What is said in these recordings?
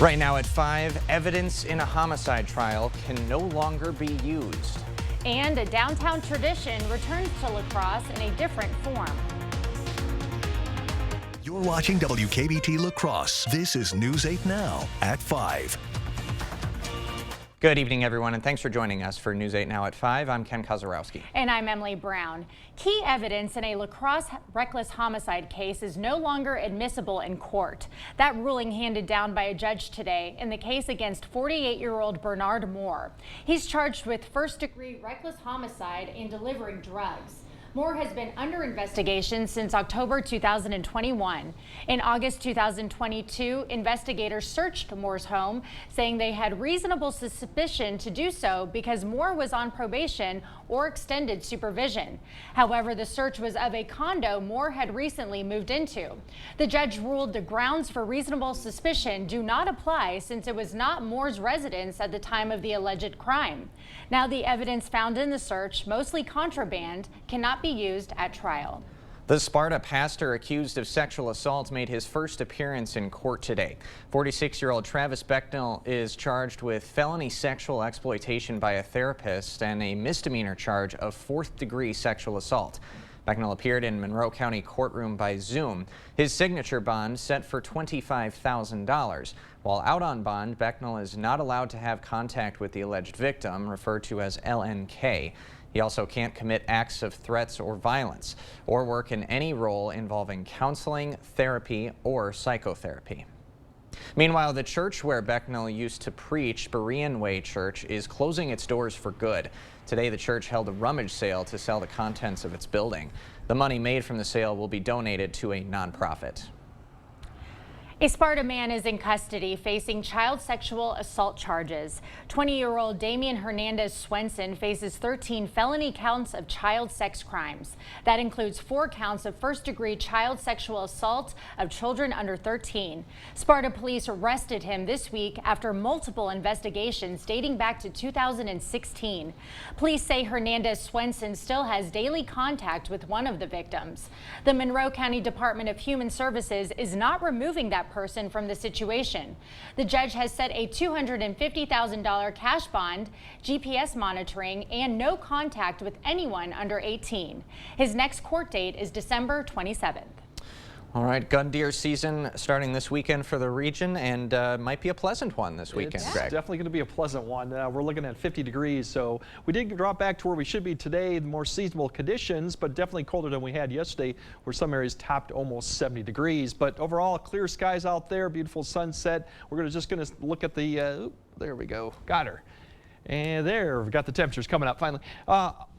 Right now at 5, evidence in a homicide trial can no longer be used. And a downtown tradition returns to La Crosse in a different form. You're watching WKBT La Crosse. This is News 8 Now at 5. Good evening, everyone, and thanks for joining us for News 8 Now at 5. I'm Ken Kozarowski. And I'm Emily Brown. Key evidence in a La Crosse reckless homicide case is no longer admissible in court. That ruling handed down by a judge today in the case against 48-year-old Bernard Moore. He's charged with first-degree reckless homicide and delivering drugs. Moore has been under investigation since October 2021. In August 2022, investigators searched Moore's home, saying they had reasonable suspicion to do so because Moore was on probation or extended supervision. However, the search was of a condo Moore had recently moved into. The judge ruled the grounds for reasonable suspicion do not apply since it was not Moore's residence at the time of the alleged crime. Now the evidence found in the search, mostly contraband, cannot be used at trial. The Sparta pastor accused of sexual assault made his first appearance in court today. 46-year-old Travis Becknell is charged with felony sexual exploitation by a therapist and a misdemeanor charge of fourth-degree sexual assault. Becknell appeared in Monroe County courtroom by Zoom. His signature bond set for $25,000. While out on bond, Becknell is not allowed to have contact with the alleged victim, referred to as LNK. He also can't commit acts of threats or violence, or work in any role involving counseling, therapy, or psychotherapy. Meanwhile, the church where Becknell used to preach, Berean Way Church, is closing its doors for good. Today, the church held a rummage sale to sell the contents of its building. The money made from the sale will be donated to a nonprofit. A Sparta man is in custody facing child sexual assault charges. 20-year-old Damian Hernandez Swenson faces 13 felony counts of child sex crimes. That includes 4 counts of first-degree child sexual assault of children under 13. Sparta police arrested him this week after multiple investigations dating back to 2016. Police say Hernandez Swenson still has daily contact with one of the victims. The Monroe County Department of Human Services is not removing that person from the situation. The judge has set a $250,000 cash bond, GPS monitoring, and no contact with anyone under 18. His next court date is December 27th. All right, gun deer season starting this weekend for the region, and might be a pleasant one this weekend, It's Greg. definitely going to be a pleasant one. We're looking at 50 degrees, so we did drop back to where we should be today, the more seasonable conditions, but definitely colder than we had yesterday, where some areas topped almost 70 degrees. But overall, clear skies out there, beautiful sunset. We're just going to look at the, there we go, got her. And there, we've got the temperatures coming up finally.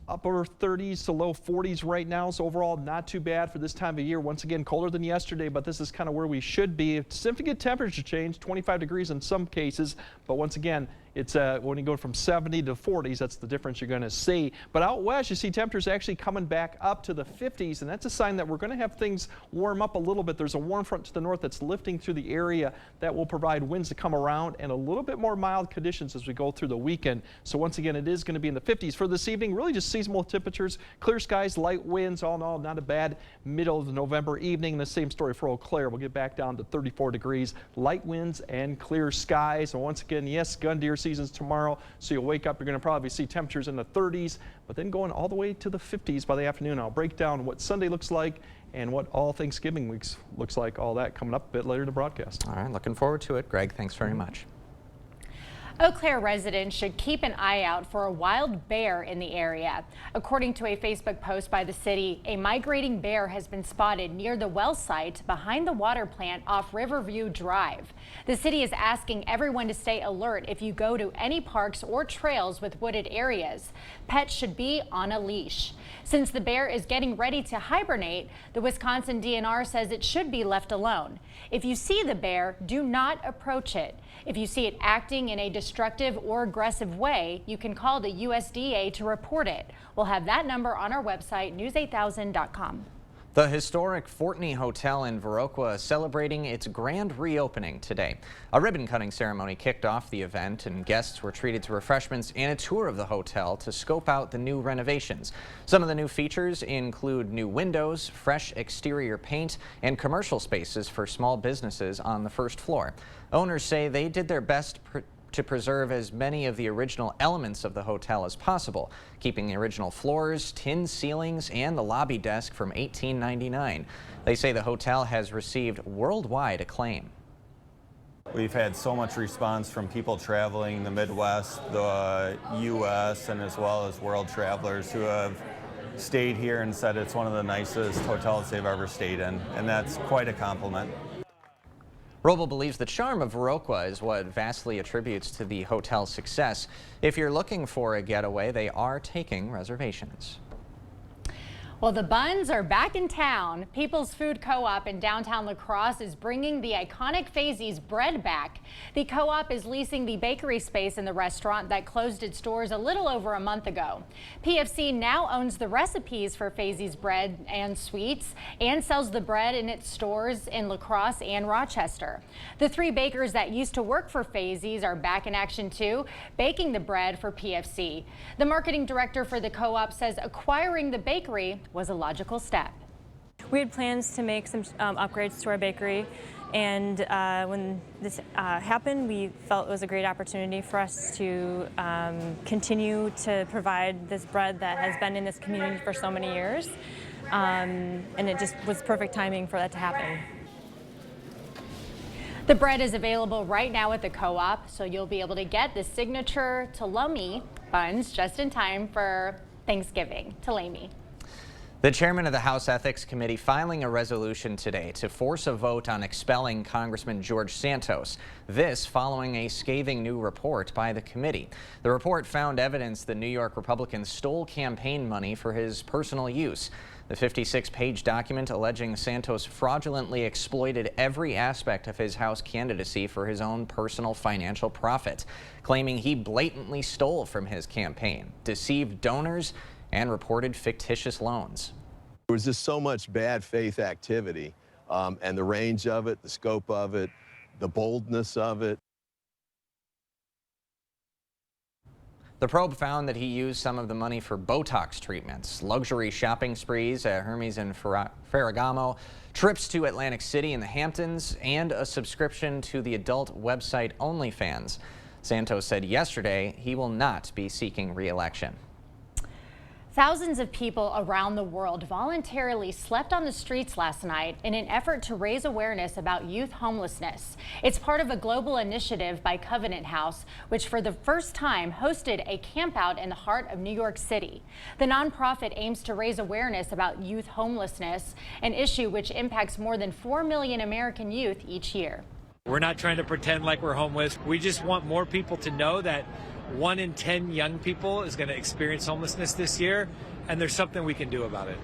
Upper 30s to low 40s right now, so overall not too bad for this time of year. Once again, colder than yesterday, but this is kind of where we should be. Significant temperature change, 25 degrees in some cases, but once again, it's when you go from 70 to 40s, that's the difference you're going to see. But out west, you see temperatures actually coming back up to the 50s, and that's a sign that we're going to have things warm up a little bit. There's a warm front to the north that's lifting through the area that will provide winds to come around and a little bit more mild conditions as we go through the weekend. So once again, it is going to be in the 50s for this evening. Really just seasonal temperatures, clear skies, light winds, all in all, not a bad middle of the November evening. The same story for Eau Claire. We'll get back down to 34 degrees, light winds and clear skies. And once again, yes, gun deer season's tomorrow, so you'll wake up, you're going to probably see temperatures in the 30s, but then going all the way to the 50s by the afternoon. I'll break down what Sunday looks like and what all Thanksgiving weeks looks like, all that coming up a bit later in the broadcast. All right, looking forward to it. Greg, thanks very much. Eau Claire residents should keep an eye out for a wild bear in the area. According to a Facebook post by the city, a migrating bear has been spotted near the well site behind the water plant off Riverview Drive. The city is asking everyone to stay alert if you go to any parks or trails with wooded areas. Pets should be on a leash. Since the bear is getting ready to hibernate, the Wisconsin DNR says it should be left alone. If you see the bear, do not approach it. If you see it acting in a destructive or aggressive way, you can call the USDA to report it. We'll have that number on our website, news8000.com. The historic Fortney Hotel in Viroqua is celebrating its grand reopening today. A ribbon-cutting ceremony kicked off the event, and guests were treated to refreshments and a tour of the hotel to scope out the new renovations. Some of the new features include new windows, fresh exterior paint, and commercial spaces for small businesses on the first floor. Owners say they did their best to preserve as many of the original elements of the hotel as possible, keeping the original floors, tin ceilings, and the lobby desk from 1899. They say the hotel has received worldwide acclaim. We've had so much response from people traveling the Midwest, the U.S., and as well as world travelers who have stayed here and said it's one of the nicest hotels they've ever stayed in, and that's quite a compliment. Roble believes the charm of Viroqua is what vastly attributes to the hotel's success. If you're looking for a getaway, they are taking reservations. Well, the buns are back in town. People's Food Co-op in downtown La Crosse is bringing the iconic Fazie's bread back. The co-op is leasing the bakery space in the restaurant that closed its doors a little over a month ago. PFC now owns the recipes for Fazie's bread and sweets and sells the bread in its stores in La Crosse and Rochester. The 3 bakers that used to work for Fazie's are back in action too, baking the bread for PFC. The marketing director for the co-op says acquiring the bakery was a logical step. We had plans to make some upgrades to our bakery, and when this happened, we felt it was a great opportunity for us to continue to provide this bread that has been in this community for so many years, and it just was perfect timing for that to happen. The bread is available right now at the co-op, so you'll be able to get the signature Tulami buns just in time for Thanksgiving. Tulami. The chairman of the House Ethics Committee filing a resolution today to force a vote on expelling Congressman George Santos. This following a scathing new report by the committee. The report found evidence the New York Republican stole campaign money for his personal use. The 56-page document alleging Santos fraudulently exploited every aspect of his House candidacy for his own personal financial profit, claiming he blatantly stole from his campaign, deceived donors, and reported fictitious loans. There was just so much bad faith activity, and the range of it, the scope of it, the boldness of it. The probe found that he used some of the money for Botox treatments, luxury shopping sprees at Hermes and Ferragamo, trips to Atlantic City and the Hamptons, and a subscription to the adult website OnlyFans. Santos said yesterday he will not be seeking re-election. Thousands of people around the world voluntarily slept on the streets last night in an effort to raise awareness about youth homelessness. It's part of a global initiative by Covenant House, which for the first time hosted a campout in the heart of New York City. The nonprofit aims to raise awareness about youth homelessness, an issue which impacts more than 4 million American youth each year. We're not trying to pretend like we're homeless. We just want more people to know that 1 in 10 young people is going to experience homelessness this year, and there's something we can do about it.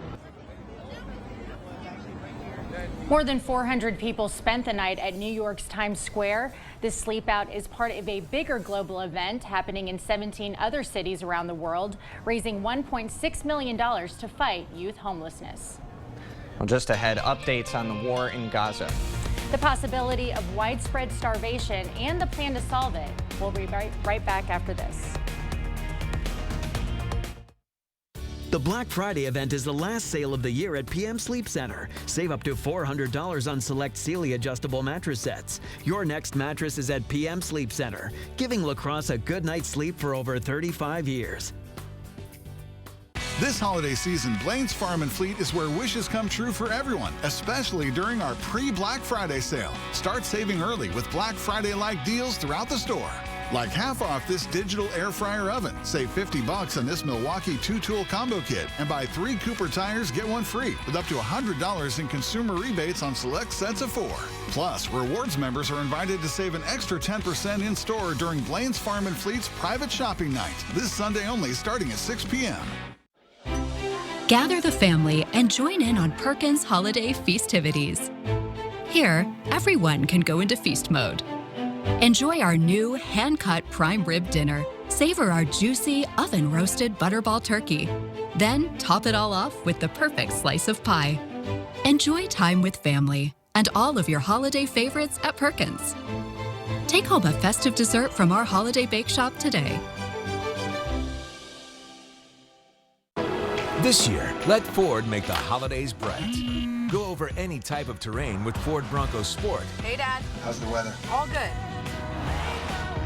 More than 400 people spent the night at New York's Times Square. This sleep out is part of a bigger global event happening in 17 other cities around the world, raising $1.6 million to fight youth homelessness. Well, just ahead, updates on the war in Gaza. The possibility of widespread starvation and the plan to solve it. We'll be right back after this. The Black Friday event is the last sale of the year at PM Sleep Center. Save up to $400 on select Sealy adjustable mattress sets. Your next mattress is at PM Sleep Center, giving La Crosse a good night's sleep for over 35 years. This holiday season, Blaine's Farm and Fleet is where wishes come true for everyone, especially during our pre-Black Friday sale. Start saving early with Black Friday-like deals throughout the store. Like half off this digital air fryer oven. Save $50 on this Milwaukee 2-tool combo kit and buy 3 Cooper tires, get 1 free with up to $100 in consumer rebates on select sets of 4. Plus, rewards members are invited to save an extra 10% in store during Blaine's Farm and Fleet's private shopping night. This Sunday only starting at 6 p.m. Gather the family and join in on Perkins holiday festivities. Here, everyone can go into feast mode. Enjoy our new hand-cut prime rib dinner. Savor our juicy oven-roasted butterball turkey. Then top it all off with the perfect slice of pie. Enjoy time with family and all of your holiday favorites at Perkins. Take home a festive dessert from our holiday bake shop today. This year, let Ford make the holidays bright. Go over any type of terrain with Ford Bronco Sport. Hey, Dad. How's the weather? All good.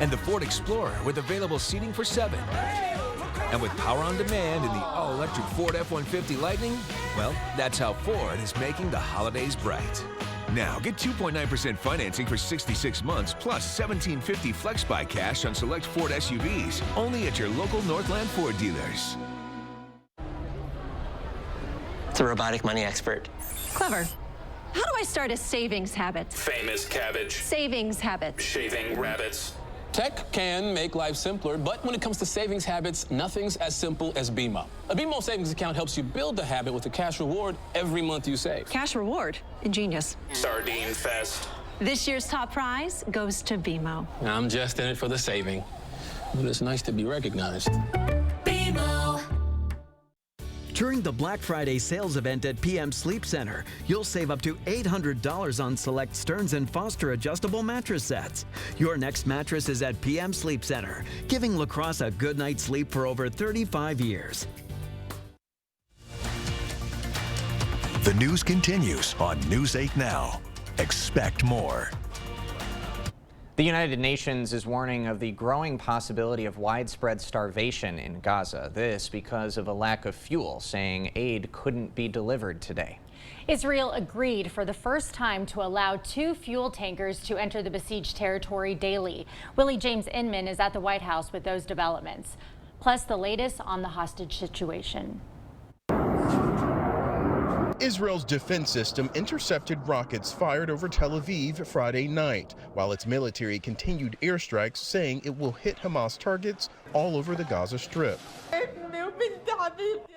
And the Ford Explorer with available seating for 7. And with power on demand in the all-electric Ford F-150 Lightning, well, that's how Ford is making the holidays bright. Now, get 2.9% financing for 66 months plus $1,750 FlexBuy cash on select Ford SUVs, only at your local Northland Ford dealers. It's a robotic money expert. Clever. How do I start a savings habit? Famous cabbage. Savings habit. Shaving rabbits. Tech can make life simpler, but when it comes to savings habits, nothing's as simple as BMO. A BMO savings account helps you build the habit with a cash reward every month you save. Cash reward? Ingenious. Sardine fest. This year's top prize goes to BMO. I'm just in it for the saving, but it's nice to be recognized. BMO. During the Black Friday sales event at PM Sleep Center, you'll save up to $800 on select Stearns & Foster adjustable mattress sets. Your next mattress is at PM Sleep Center, giving La Crosse a good night's sleep for over 35 years. The news continues on News 8 Now. Expect more. The United Nations is warning of the growing possibility of widespread starvation in Gaza. This because of a lack of fuel, saying aid couldn't be delivered today. Israel agreed for the first time to allow 2 fuel tankers to enter the besieged territory daily. Willie James Inman is at the White House with those developments, plus the latest on the hostage situation. Israel's defense system intercepted rockets fired over Tel Aviv Friday night, while its military continued airstrikes, saying it will hit Hamas targets all over the Gaza Strip.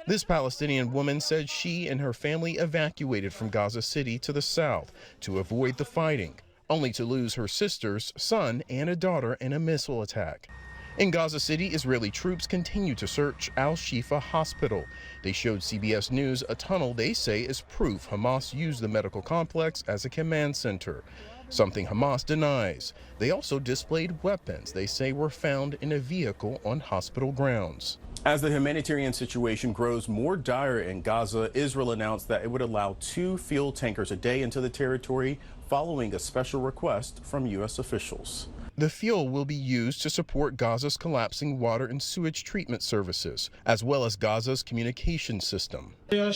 This Palestinian woman said she and her family evacuated from Gaza City to the south to avoid the fighting, only to lose her sisters, son, and a daughter in a missile attack. In Gaza City, Israeli troops continue to search Al-Shifa Hospital. They showed CBS News a tunnel they say is proof Hamas used the medical complex as a command center, something Hamas denies. They also displayed weapons they say were found in a vehicle on hospital grounds. As the humanitarian situation grows more dire in Gaza, Israel announced that it would allow 2 fuel tankers a day into the territory following a special request from U.S. officials. The fuel will be used to support Gaza's collapsing water and sewage treatment services, as well as Gaza's communication system. In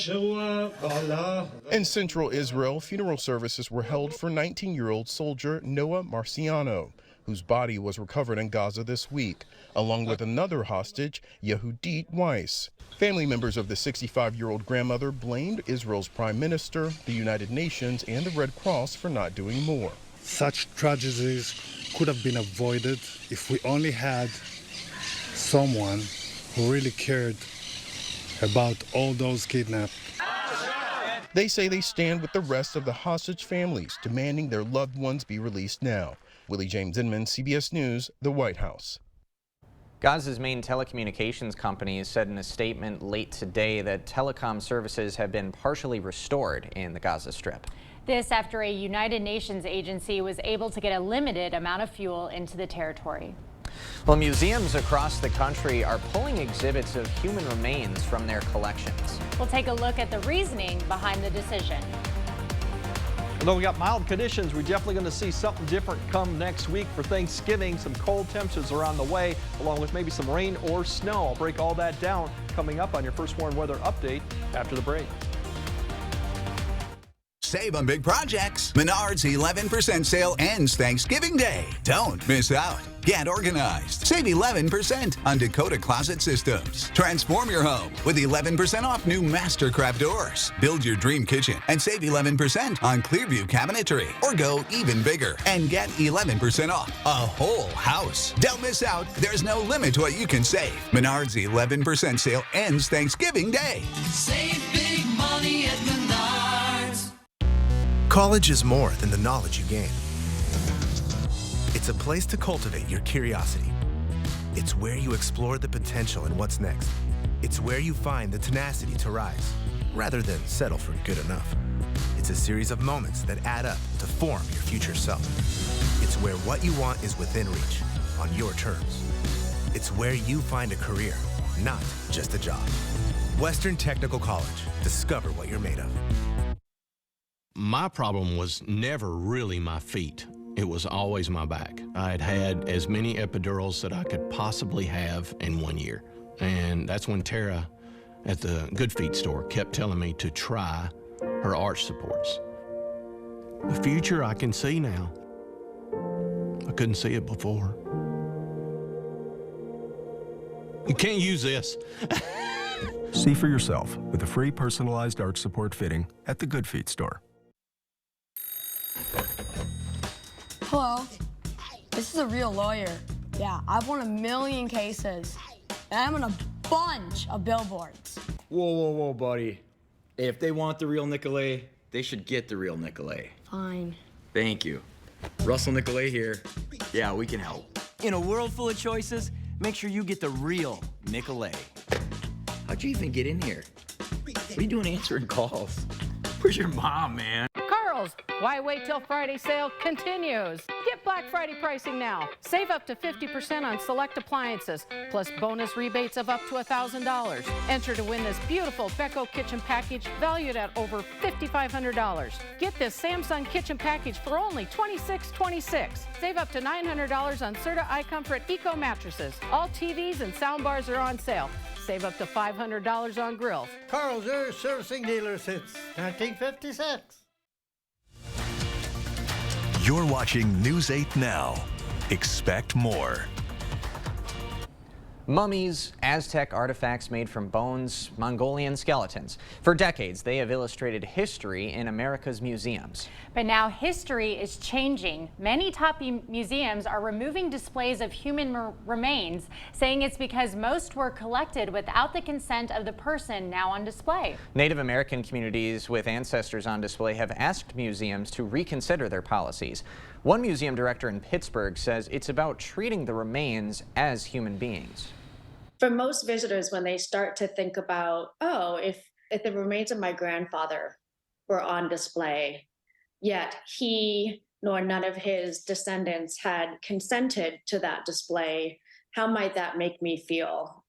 central Israel, funeral services were held for 19-year-old soldier Noah Marciano, whose body was recovered in Gaza this week, along with another hostage, Yehudit Weiss. Family members of the 65-year-old grandmother blamed Israel's prime minister, the United Nations, and the Red Cross for not doing more. Such tragedies could have been avoided if we only had someone who really cared about all those kidnapped. They say they stand with the rest of the hostage families, demanding their loved ones be released now. Willie James Inman, CBS News, the White House. Gaza's main telecommunications company said in a statement late today that telecom services have been partially restored in the Gaza Strip. This after a United Nations agency was able to get a limited amount of fuel into the territory. Well, museums across the country are pulling exhibits of human remains from their collections. We'll take a look at the reasoning behind the decision. Although we got mild conditions, we're definitely going to see something different come next week for Thanksgiving. Some cold temperatures are on the way, along with maybe some rain or snow. I'll break all that down coming up on your First Warn Weather Update after the break. Save on big projects. Menards 11% sale ends Thanksgiving Day. Don't miss out. Get organized. Save 11% on Dakota Closet Systems. Transform your home with 11% off new Mastercraft doors. Build your dream kitchen and save 11% on Clearview cabinetry. Or go even bigger and get 11% off a whole house. Don't miss out. There's no limit to what you can save. Menards 11% sale ends Thanksgiving Day. Save big money at Menards. College is more than the knowledge you gain. It's a place to cultivate your curiosity. It's where you explore the potential and what's next. It's where you find the tenacity to rise, rather than settle for good enough. It's It's a series of moments that add up to form your future self. It's where what you want is within reach, on your terms. It's where you find a career, not just a job. Western Technical College. Discover what you're made of. My problem was never really my feet. It was always my back. I had had as many epidurals that I could possibly have in 1 year. And that's when Tara at the Good Feet store kept telling me to try her arch supports. The future I can see now. I couldn't see it before. You can't use this. See for yourself with a free personalized arch support fitting at the Good Feet store. Hello, this is a real lawyer. Yeah, I've won 1 million cases, and I'm on a bunch of billboards. Whoa, buddy. If they want the real Nicolay, they should get the real Nicolay. Fine. Thank you. Russell Nicolay here. Yeah, we can help. In a world full of choices, make sure you get the real Nicolay. How'd you even get in here? What are you doing answering calls? Where's your mom, man? Carl's Why Wait Till Friday sale continues. Get Black Friday pricing now. Save up to 50% on select appliances, plus bonus rebates of up to $1,000. Enter to win this beautiful Beko kitchen package valued at over $5,500. Get this Samsung kitchen package for only $26.26. Save up to $900 on Serta iComfort Eco mattresses. All TVs and sound bars are on sale. Save up to $500 on grills. Carl's Air Servicing Dealer since 1956. You're watching News 8 Now. Expect more. Mummies, Aztec artifacts made from bones, Mongolian skeletons. For decades, they have illustrated history in America's museums. But now history is changing. Many top museums are removing displays of human remains, saying it's because most were collected without the consent of the person now on display. Native American communities with ancestors on display have asked museums to reconsider their policies. One museum director in Pittsburgh says it's about treating the remains as human beings. For most visitors, when they start to think about, oh, if the remains of my grandfather were on display, yet he nor none of his descendants had consented to that display, how might that make me feel?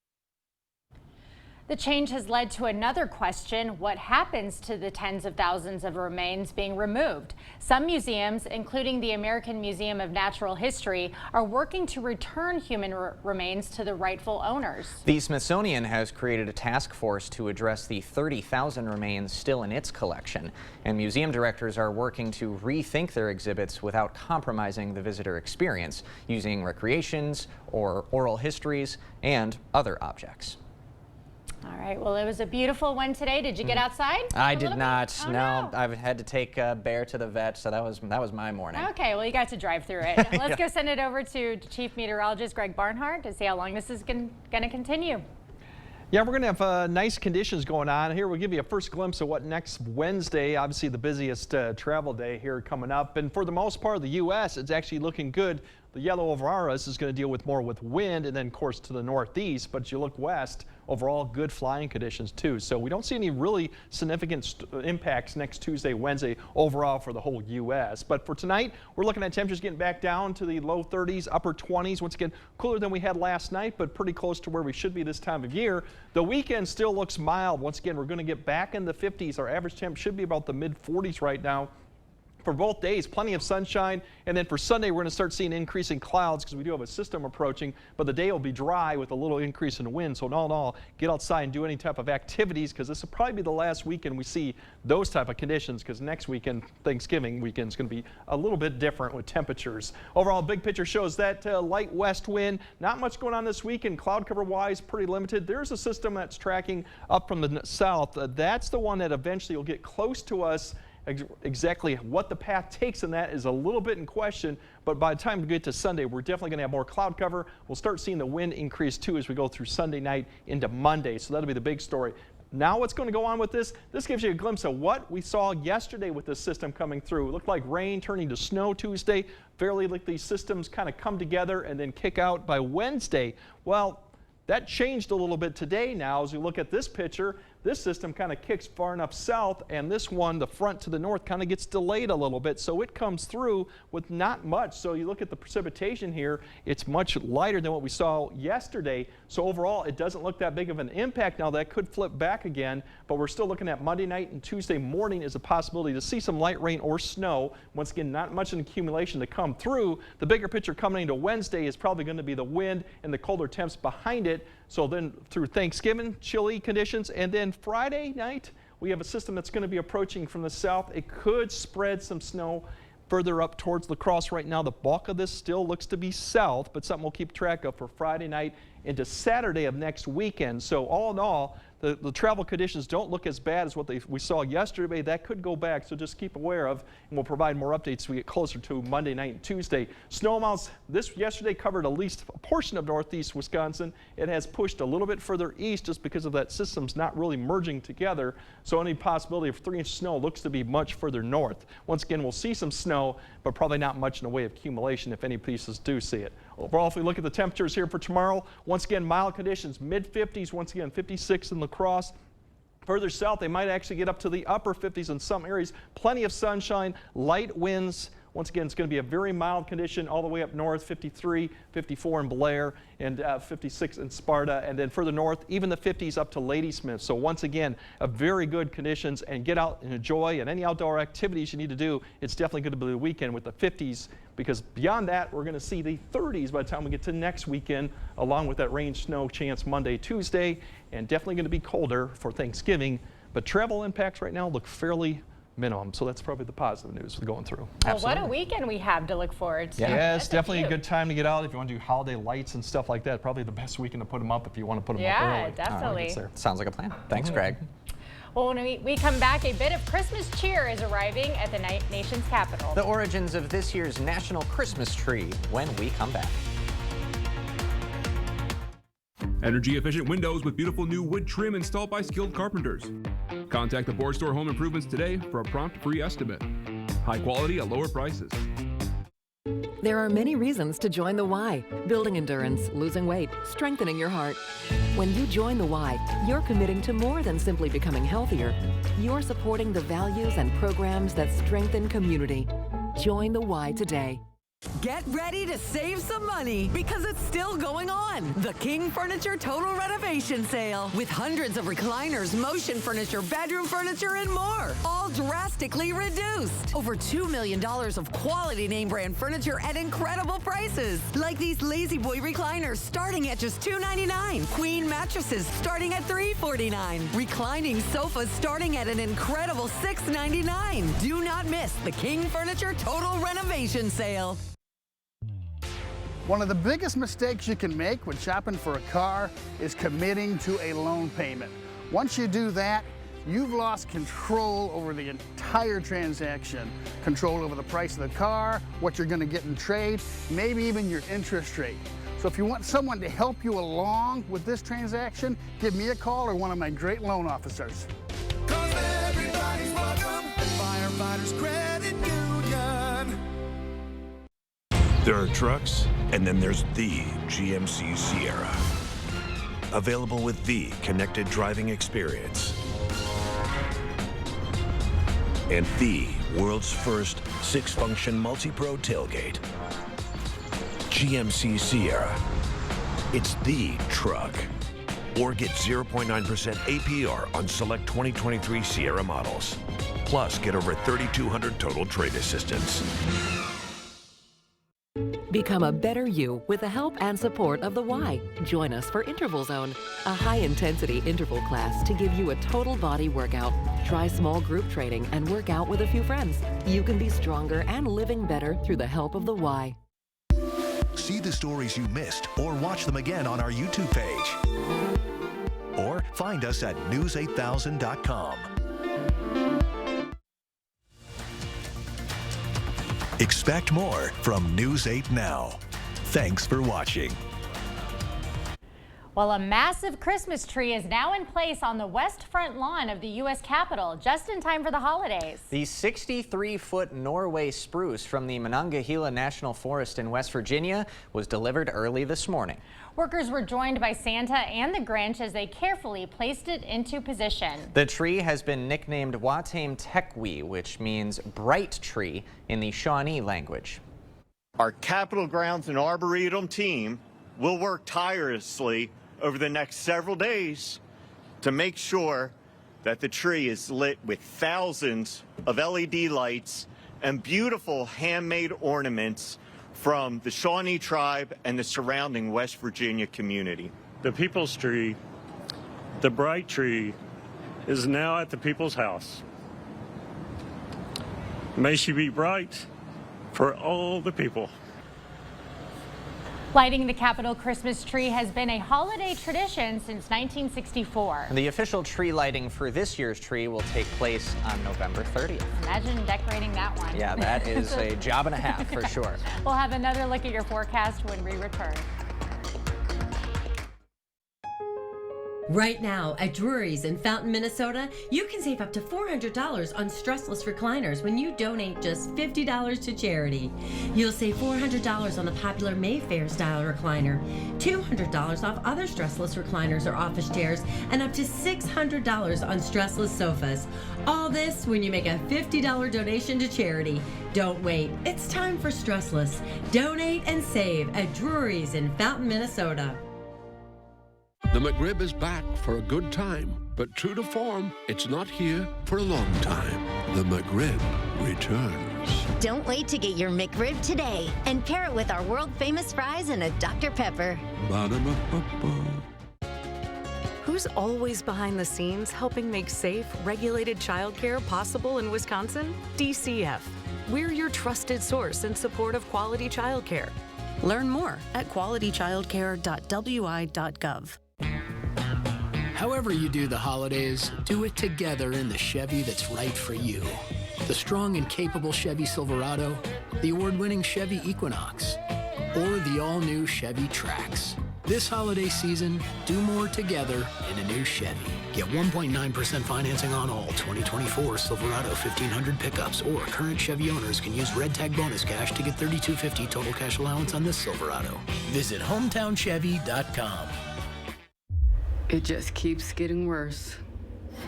The change has led to another question: what happens to the tens of thousands of remains being removed? Some museums, including the American Museum of Natural History, are working to return human remains to the rightful owners. The Smithsonian has created a task force to address the 30,000 remains still in its collection, and museum directors are working to rethink their exhibits without compromising the visitor experience, using recreations or oral histories and other objects. All right, well, it was a beautiful one today. Did you get outside? I did not. Oh, no, I've had to take Bear to the vet, so that was my morning. Okay, well, you got to drive through it. Let's go send it over to Chief Meteorologist Greg Barnhart to see how long this is going to continue. Yeah, we're going to have nice conditions going on. Here we'll give you a first glimpse of what next Wednesday, obviously the busiest travel day here coming up. And for the most part of the U.S., it's actually looking good. The yellow over us is going to deal with more with wind and then, of course, to the northeast. But as you look west, overall good flying conditions, too. So we don't see any really significant impacts next Tuesday, Wednesday overall for the whole U.S. But for tonight, we're looking at temperatures getting back down to the low 30s, upper 20s. Once again, cooler than we had last night, but pretty close to where we should be this time of year. The weekend still looks mild. Once again, we're going to get back in the 50s. Our average temp should be about the mid-40s right now. For both days, plenty of sunshine, and then for Sunday, we're going to start seeing increasing clouds because we do have a system approaching, but the day will be dry with a little increase in wind. So all in all, get outside and do any type of activities because this will probably be the last weekend we see those type of conditions because next weekend, Thanksgiving weekend, is going to be a little bit different with temperatures. Overall, big picture shows that light west wind, not much going on this weekend. Cloud cover wise, pretty limited. There's a system that's tracking up from the south. That's the one that eventually will get close to us. Exactly what the path takes in that is a little bit in question, but by the time we get to Sunday, we're definitely going to have more cloud cover. We'll start seeing the wind increase too as we go through Sunday night into Monday, so that'll be the big story. Now what's going to go on with this? This gives you a glimpse of what we saw yesterday with this system coming through. It looked like rain turning to snow Tuesday. Fairly like these systems kind of come together and then kick out by Wednesday. Well, that changed a little bit today now as we look at this picture. This system kind of kicks far enough south, and this one, the front to the north, kind of gets delayed a little bit, so it comes through with not much. So you look at the precipitation here, it's much lighter than what we saw yesterday. So overall, it doesn't look that big of an impact. Now that could flip back again, but we're still looking at Monday night and Tuesday morning is a possibility to see some light rain or snow. Once again, not much an accumulation to come through. The bigger picture coming into Wednesday is probably going to be the wind and the colder temps behind it. So then through Thanksgiving, chilly conditions, and then Friday night, we have a system that's going to be approaching from the south. It could spread some snow further up towards La Crosse. Right now, the bulk of this still looks to be south, but something we'll keep track of for Friday night into Saturday of next weekend. So all in all, the travel conditions don't look as bad as what we saw yesterday. That could go back, so just keep aware of, and we'll provide more updates as we get closer to Monday night and Tuesday. Snow amounts yesterday covered at least a portion of northeast Wisconsin. It has pushed a little bit further east just because of that system's not really merging together. So any possibility of 3-inch snow looks to be much further north. Once again, we'll see some snow, but probably not much in the way of accumulation if any pieces do see it. Overall, if we look at the temperatures here for tomorrow, once again, mild conditions, mid-50s, once again, 56 in La Crosse. Further south, they might actually get up to the upper 50s in some areas. Plenty of sunshine, light winds. Once again, it's going to be a very mild condition all the way up north, 53, 54 in Blair, and 56 in Sparta. And then further north, even the 50s up to Ladysmith. So once again, a very good conditions, and get out and enjoy, and any outdoor activities you need to do, it's definitely going to be the weekend with the 50s, because beyond that, we're going to see the 30s by the time we get to next weekend, along with that rain, snow chance Monday, Tuesday, and definitely going to be colder for Thanksgiving. But travel impacts right now look fairly minimum, so that's probably the positive news we're going through. Well, what a weekend we have to look forward to. Yeah, it's definitely a good time to get out if you want to do holiday lights and stuff like that. Probably the best weekend to put them up if you want to put them up early. Yeah, definitely. Sounds like a plan. Thanks, Greg. Well, when we come back, a bit of Christmas cheer is arriving at the nation's capital. The origins of this year's National Christmas Tree when we come back. Energy-efficient windows with beautiful new wood trim installed by skilled carpenters. Contact the Board Store Home Improvements today for a prompt free estimate. High quality at lower prices. There are many reasons to join the Y. Building endurance, losing weight, strengthening your heart. When you join the Y, you're committing to more than simply becoming healthier. You're supporting the values and programs that strengthen community. Join the Y today. Get ready to save some money because it's still going on. The King Furniture Total Renovation Sale with hundreds of recliners, motion furniture, bedroom furniture, and more. All drastically reduced. Over $2 million of quality name brand furniture at incredible prices. Like these Lazy Boy recliners starting at just $299. Queen mattresses starting at $349. Reclining sofas starting at an incredible $699. Do not miss the King Furniture Total Renovation Sale. One of the biggest mistakes you can make when shopping for a car is committing to a loan payment. Once you do that, you've lost control over the entire transaction. Control over the price of the car, what you're going to get in trade, maybe even your interest rate. So if you want someone to help you along with this transaction, give me a call or one of my great loan officers. 'Cause everybody's welcome at Firefighters Credit Union. There are trucks, and then there's the GMC Sierra. Available with the connected driving experience. And the world's first 6-function multi-pro tailgate. GMC Sierra. It's the truck. Or get 0.9% APR on select 2023 Sierra models. Plus, get over $3,200 total trade assistance. Become a better you with the help and support of the Y. Join us for Interval Zone, a high-intensity interval class to give you a total body workout. Try small group training and work out with a few friends. You can be stronger and living better through the help of the Y. See the stories you missed or watch them again on our YouTube page. Or find us at news8000.com. Expect more from News 8 Now. Thanks for watching. Well, Well, a massive Christmas tree is now in place on the west front lawn of the U.S. Capitol, just in time for the holidays. The 63-foot Norway spruce from the Monongahela National Forest in West Virginia was delivered early this morning. Workers were joined by Santa and the Grinch as they carefully placed it into position. The tree has been nicknamed Watam Tekwi, which means bright tree in the Shawnee language. Our Capitol Grounds and Arboretum team will work tirelessly over the next several days to make sure that the tree is lit with thousands of LED lights and beautiful handmade ornaments from the Shawnee tribe and the surrounding West Virginia community. The People's Tree, the bright tree, is now at the People's House. May she be bright for all the people. Lighting the Capitol Christmas tree has been a holiday tradition since 1964. The official tree lighting for this year's tree will take place on November 30th. Imagine decorating that one. Yeah, that is a job and a half for sure. We'll have another look at your forecast when we return. Right now at Drury's in Fountain, Minnesota, you can save up to $400 on stressless recliners when you donate just $50 to charity. You'll save $400 on the popular Mayfair style recliner, $200 off other stressless recliners or office chairs, and up to $600 on stressless sofas. All this when you make a $50 donation to charity. Don't wait. It's time for stressless. Donate and save at Drury's in Fountain, Minnesota. The McRib is back for a good time, but true to form, it's not here for a long time. The McRib returns. Don't wait to get your McRib today and pair it with our world-famous fries and a Dr. Pepper. Ba-da-ba-ba-ba. Who's always behind the scenes helping make safe, regulated childcare possible in Wisconsin? DCF. We're your trusted source in support of quality childcare. Learn more at qualitychildcare.wi.gov. However you do the holidays, do it together in the Chevy that's right for you. The strong and capable Chevy Silverado, the award-winning Chevy Equinox, or the all-new Chevy Trax. This holiday season, do more together in a new Chevy. Get 1.9% financing on all 2024 Silverado 1500 pickups, or current Chevy owners can use Red Tag bonus cash to get $3,250 total cash allowance on this Silverado. Visit hometownchevy.com. It just keeps getting worse.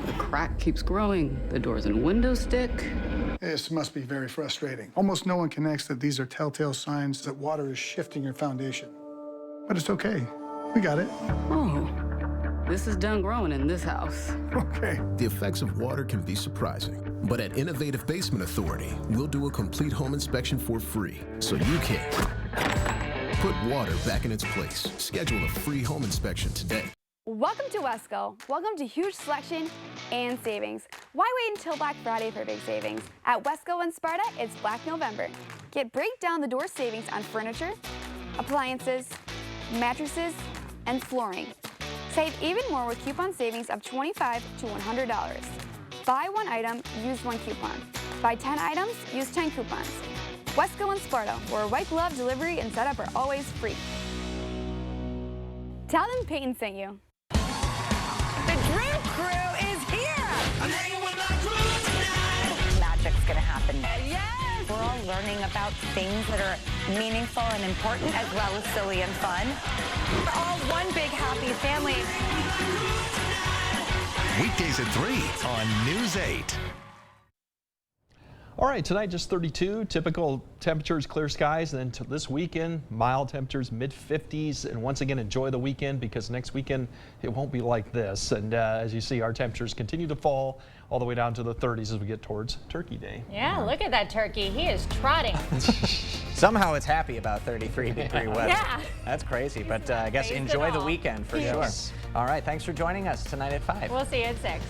The crack keeps growing. The doors and windows stick. This must be very frustrating. Almost no one connects that these are telltale signs that water is shifting your foundation. But it's okay. We got it. Oh, this is done growing in this house. Okay. The effects of water can be surprising. But at Innovative Basement Authority, we'll do a complete home inspection for free, so you can put water back in its place. Schedule a free home inspection today. Welcome to Wesco. Welcome to huge selection and savings. Why wait until Black Friday for big savings? At Wesco and Sparta, it's Black November. Get break down the door savings on furniture, appliances, mattresses, and flooring. Save even more with coupon savings of $25 to $100. Buy one item, use one coupon. Buy 10 items, use 10 coupons. Wesco and Sparta, where white glove delivery and setup are always free. Tell them Peyton sent you. The Drew Crew is here! Magic's gonna happen. Yes! We're all learning about things that are meaningful and important, as well as silly and fun. We're all one big happy family. Weekdays at 3 on News 8. All right, tonight just 32, typical temperatures, clear skies, and then to this weekend, mild temperatures, mid-50s, and once again, enjoy the weekend because next weekend it won't be like this. And as you see, our temperatures continue to fall all the way down to the 30s as we get towards Turkey Day. Yeah, look at that turkey. He is trotting. Somehow it's happy about 33-degree weather. Yeah. That's crazy, but I guess enjoy the weekend for sure. All right, thanks for joining us tonight at 5. We'll see you at 6.